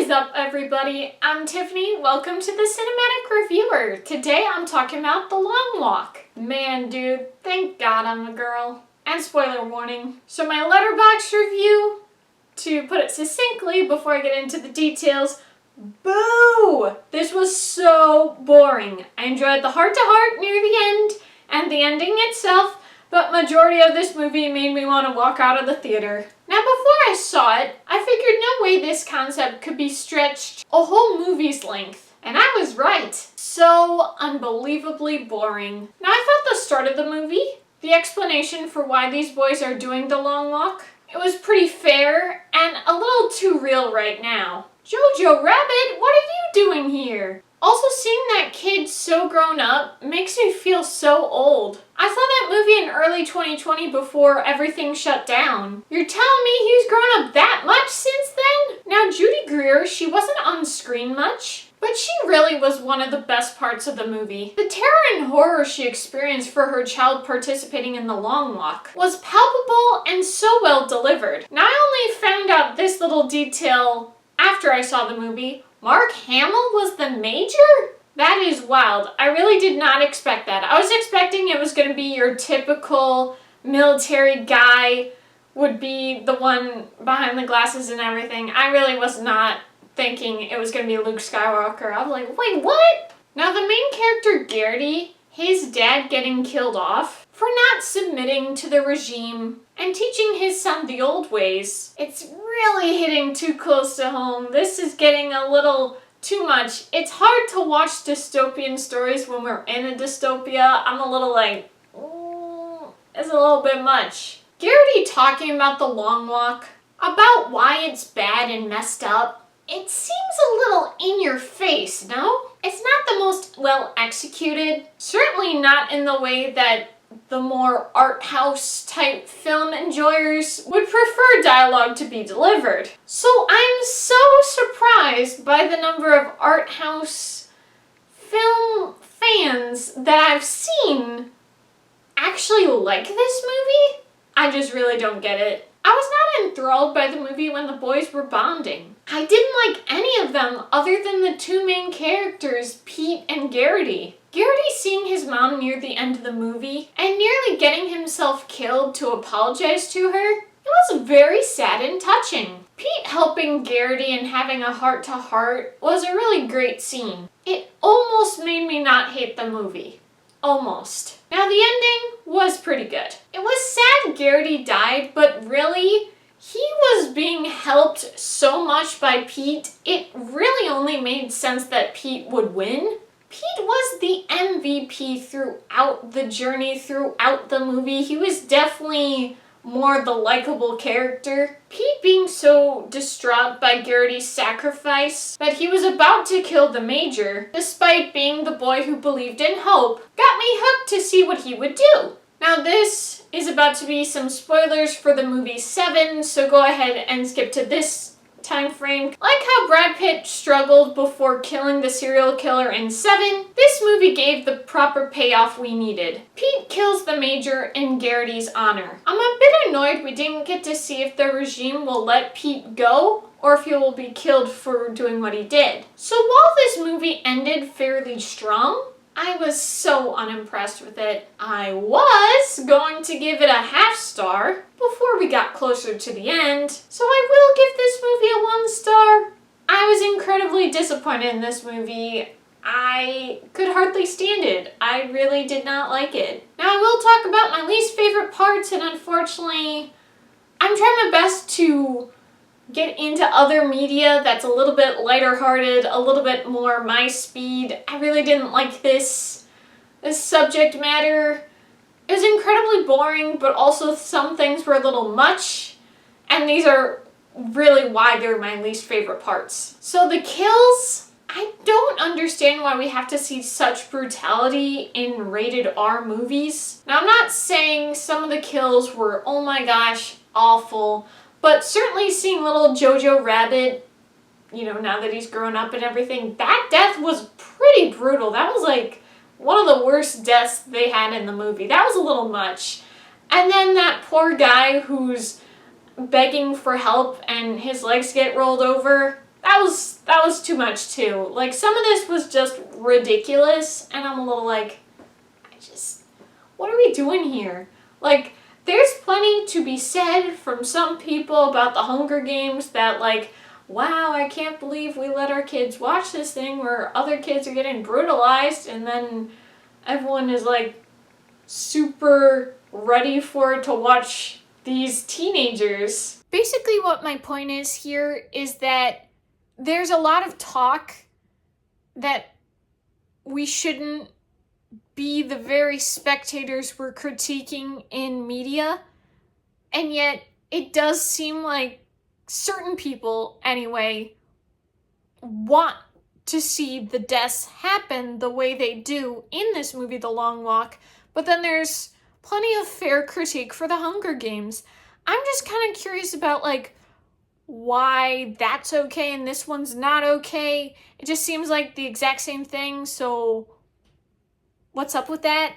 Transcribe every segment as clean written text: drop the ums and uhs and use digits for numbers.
is up, everybody? I'm Tiffany. Welcome to the Cinematic Reviewer. Today I'm talking about The Long Walk. Man, dude, thank God I'm a girl. And spoiler warning. So my letterbox review, to put it succinctly before I get into the details, boo! This was so boring. I enjoyed the heart-to-heart near the end and the ending itself, but majority of this movie made me want to walk out of the theater. Now, before I saw it, I figured no way this concept could be stretched a whole movie's length. And I was right. So unbelievably boring. Now, I thought the start of the movie, the explanation for why these boys are doing the long walk, it was pretty fair and a little too real right now. Jojo Rabbit, what are you doing here? Also, seeing that kid so grown up makes me feel so old. I saw that movie in early 2020 before everything shut down. You're telling me he's grown up that much since then? Now, Judy Greer, she wasn't on screen much, but she really was one of the best parts of the movie. The terror and horror she experienced for her child participating in the long walk was palpable and so well delivered. Now, I only found out this little detail after I saw the movie. Mark Hamill was the major? That is wild. I really did not expect that. I was expecting it was going to be your typical military guy would be the one behind the glasses and everything. I really was not thinking it was going to be Luke Skywalker. I was like, wait, what? Now the main character, Garrett, his dad getting killed off for not submitting to the regime and teaching his son the old ways. It's really hitting too close to home. This is getting a little too much. It's hard to watch dystopian stories when we're in a dystopia. I'm a little like, it's a little bit much. Garrett talking about the long walk, about why it's bad and messed up. It seems a little in your face, no? It's not the most well executed. Certainly not in the way that the more art house type film enjoyers would prefer dialogue to be delivered. So I'm so surprised by the number of art house film fans that I've seen actually like this movie. I just really don't get it. I was not enthralled by the movie when the boys were bonding. I didn't like any of them other than the two main characters, Pete and Garrett. Garrett seeing his mom near the end of the movie and nearly getting himself killed to apologize to her, it was very sad and touching. Pete helping Garrett and having a heart-to-heart was a really great scene. It almost made me not hate the movie. Almost. Now the ending was pretty good. It was sad Garrett died, but really, he was being helped so much by Pete, it really only made sense that Pete would win. Pete was the MVP throughout the journey, throughout the movie. He was definitely more the likable character. Pete being so distraught by Garrett's sacrifice that he was about to kill the major, despite being the boy who believed in hope, got me hooked to see what he would do. Now this is about to be some spoilers for the movie 7, so go ahead and skip to this time frame. Like how Brad Pitt struggled before killing the serial killer in 7, this movie gave the proper payoff we needed. Pete kills the major in Garrett's honor. I'm a bit annoyed we didn't get to see if the regime will let Pete go or if he will be killed for doing what he did. So while this movie ended fairly strong, I was so unimpressed with it. I was going to give it a half star before we got closer to the end, so I will give this movie a 1 star. I was incredibly disappointed in this movie. I could hardly stand it. I really did not like it. Now I will talk about my least favorite parts, and unfortunately, I'm trying my best to get into other media that's a little bit lighter hearted, a little bit more my speed. I really didn't like this subject matter. It was incredibly boring, but also some things were a little much, and these are really why they're my least favorite parts. So the kills, I don't understand why we have to see such brutality in rated R movies. Now I'm not saying some of the kills were, oh my gosh, awful, but certainly seeing little Jojo Rabbit, you know, now that he's grown up and everything, that death was pretty brutal. That was like one of the worst deaths they had in the movie. That was a little much. And then that poor guy who's begging for help and his legs get rolled over, that was too much too. Like, some of this was just ridiculous, and I'm a little like, what are we doing here? Like, there's plenty to be said from some people about the Hunger Games that, like, wow, I can't believe we let our kids watch this thing where other kids are getting brutalized, and then everyone is, like, super ready to watch these teenagers. Basically what my point is here is that there's a lot of talk that we shouldn't be the very spectators we're critiquing in media, and yet it does seem like certain people, anyway, want to see the deaths happen the way they do in this movie, The Long Walk, but then there's plenty of fair critique for the Hunger Games. I'm just kind of curious about, like, why that's okay and this one's not okay. It just seems like the exact same thing, so what's up with that?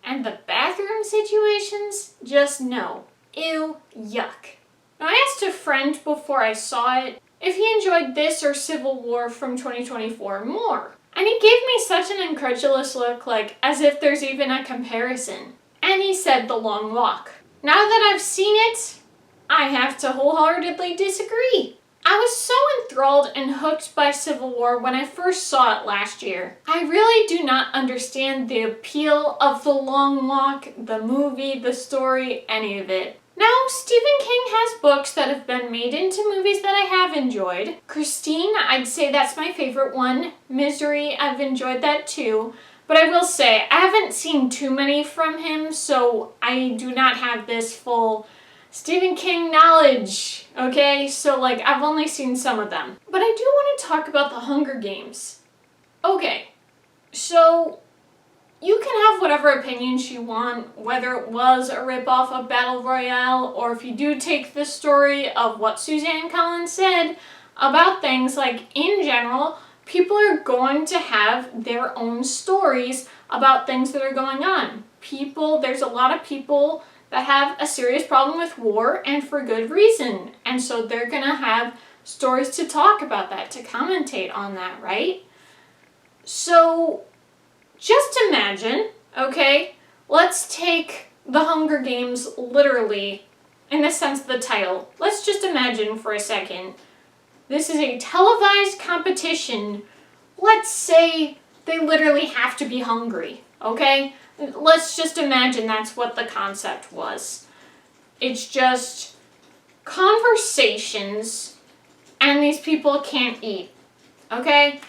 And the bathroom situations? Just no. Ew, yuck. Now, I asked a friend before I saw it if he enjoyed this or Civil War from 2024 more. And he gave me such an incredulous look, like, as if there's even a comparison. And he said The Long Walk. Now that I've seen it, I have to wholeheartedly disagree. I was so enthralled and hooked by Civil War when I first saw it last year. I really do not understand the appeal of The Long Walk, the movie, the story, any of it. Now, Stephen King has books that have been made into movies that I have enjoyed. Christine, I'd say that's my favorite one. Misery, I've enjoyed that too. But I will say, I haven't seen too many from him, so I do not have this full Stephen King knowledge, okay? So, like, I've only seen some of them. But I do want to talk about the Hunger Games. Okay, so you can have whatever opinions you want, whether it was a ripoff of Battle Royale, or if you do take the story of what Suzanne Collins said about things, like, in general, people are going to have their own stories about things that are going on. There's a lot of people that have a serious problem with war, and for good reason. And so they're gonna have stories to talk about that, to commentate on that, right? So just imagine, okay, let's take the Hunger Games literally in the sense of the title. Let's just imagine for a second. This is a televised competition. Let's say they literally have to be hungry, okay? Let's just imagine that's what the concept was. It's just conversations, and these people can't eat, okay?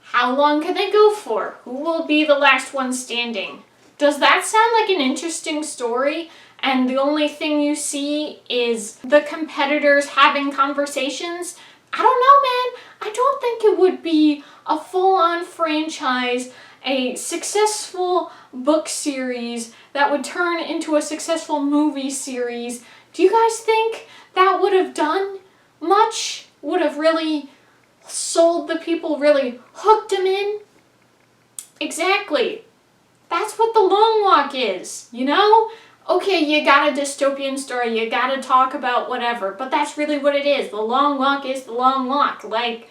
How long can they go for? Who will be the last one standing? Does that sound like an interesting story? And the only thing you see is the competitors having conversations? I don't know, man. I don't think it would be a full-on franchise, a successful book series that would turn into a successful movie series. Do you guys think that would have done much? Would have really sold the people, really hooked them in? Exactly. That's what The Long Walk is, you know? Okay, you got a dystopian story, you gotta talk about whatever, but that's really what it is. The Long Walk is The Long Walk. Like,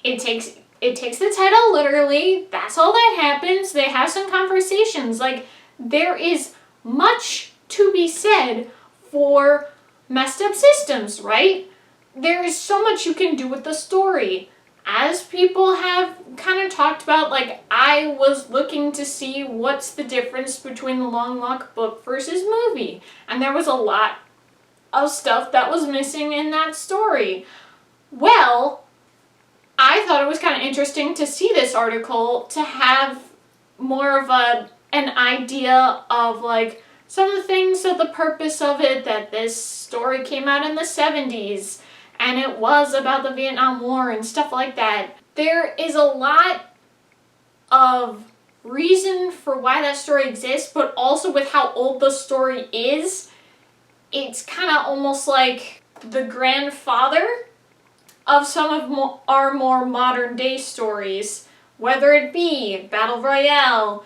it takes the title literally. That's all that happens. They have some conversations. Like, there is much to be said for messed up systems, right? There is so much you can do with the story. As people have kind of talked about, like, I was looking to see what's the difference between the Long Walk book versus movie. And there was a lot of stuff that was missing in that story. Well, I thought it was kind of interesting to see this article, to have more of an idea of, like, some of the things of the purpose of it, that this story came out in the 70s, and it was about the Vietnam War and stuff like that. There is a lot of reason for why that story exists, but also with how old the story is, it's kind of almost like the grandfather of some of our more modern day stories, whether it be Battle Royale,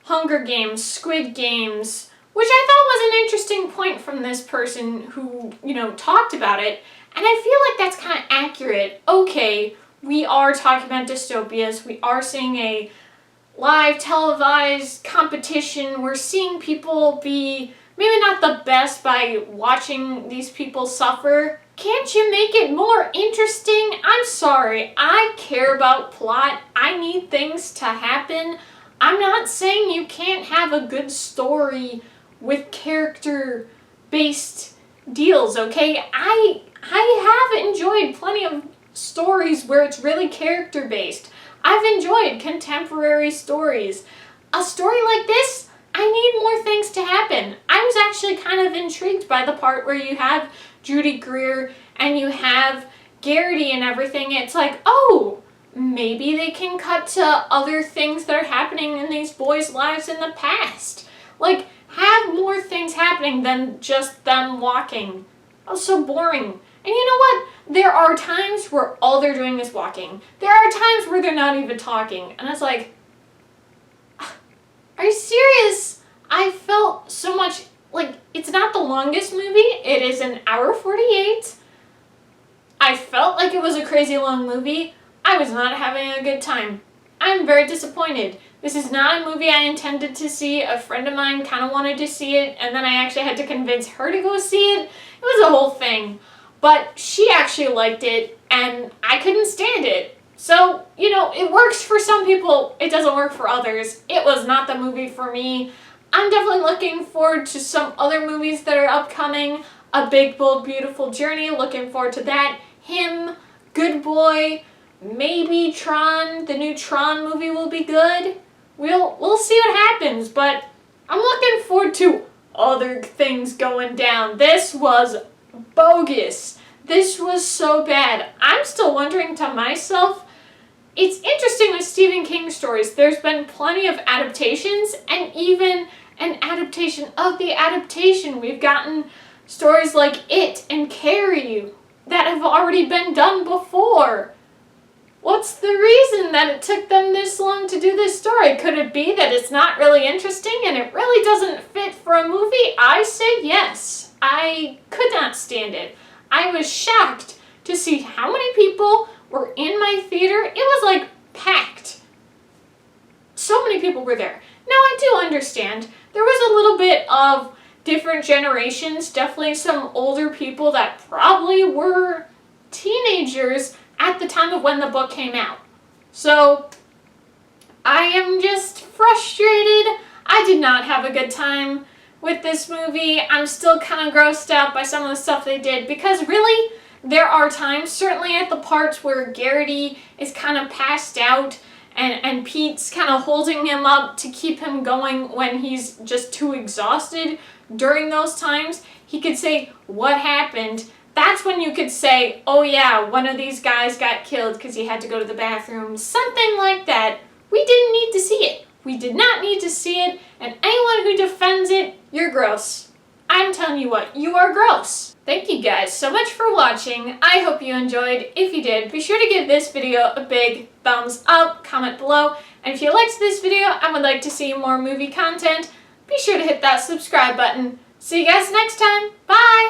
Hunger Games, Squid Games, which I thought was an interesting point from this person who, talked about it. And I feel like that's kind of accurate. Okay, we are talking about dystopias. We are seeing a live televised competition. We're seeing people be maybe not the best by watching these people suffer. Can't you make it more interesting? I'm sorry, I care about plot. I need things to happen. I'm not saying you can't have a good story with character-based deals, okay? I have enjoyed plenty of stories where it's really character-based. I've enjoyed contemporary stories. A story like this, I need more things to happen. I was actually kind of intrigued by the part where you have Judy Greer and you have Garrett and everything. It's like, oh, maybe they can cut to other things that are happening in these boys' lives in the past. Like, have more things happening than just them walking. Oh, so boring. And you know what? There are times where all they're doing is walking. There are times where they're not even talking. And it's like, are you serious? I felt so much, like, it's not the longest movie. It is an hour 48. I felt like it was a crazy long movie. I was not having a good time. I'm very disappointed. This is not a movie I intended to see. A friend of mine kind of wanted to see it, and then I actually had to convince her to go see it. It was a whole thing. But she actually liked it, and I couldn't stand it. So, you know, it works for some people, it doesn't work for others. It was not the movie for me. I'm definitely looking forward to some other movies that are upcoming. A Big, Bold, Beautiful Journey, looking forward to that. Him, Good Boy, maybe Tron, the new Tron movie will be good. We'll see what happens, but I'm looking forward to other things going down. This was bogus. This was so bad. I'm still wondering to myself, it's interesting with Stephen King stories. There's been plenty of adaptations, and even an adaptation of the adaptation. We've gotten stories like It and Carrie that have already been done before. What's the reason that it took them this long to do this story? Could it be that it's not really interesting and it really doesn't fit for a movie? I say yes. I could not stand it. I was shocked to see how many people were in my theater. It was like packed. So many people were there. Now I do understand. There was a little bit of different generations, definitely some older people that probably were teenagers at the time of when the book came out. So I am just frustrated. I did not have a good time with this movie. I'm still kind of grossed out by some of the stuff they did, because really there are times, certainly at the parts where Garrett is kind of passed out and Pete's kind of holding him up to keep him going when he's just too exhausted. During those times, he could say, "What happened?" That's when you could say, oh yeah, one of these guys got killed because he had to go to the bathroom. Something like that. We didn't need to see it. We did not need to see it, and anyone who defends it, you're gross. I'm telling you what, you are gross. Thank you guys so much for watching. I hope you enjoyed. If you did, be sure to give this video a big thumbs up, comment below, and if you liked this video and would like to see more movie content, be sure to hit that subscribe button. See you guys next time. Bye!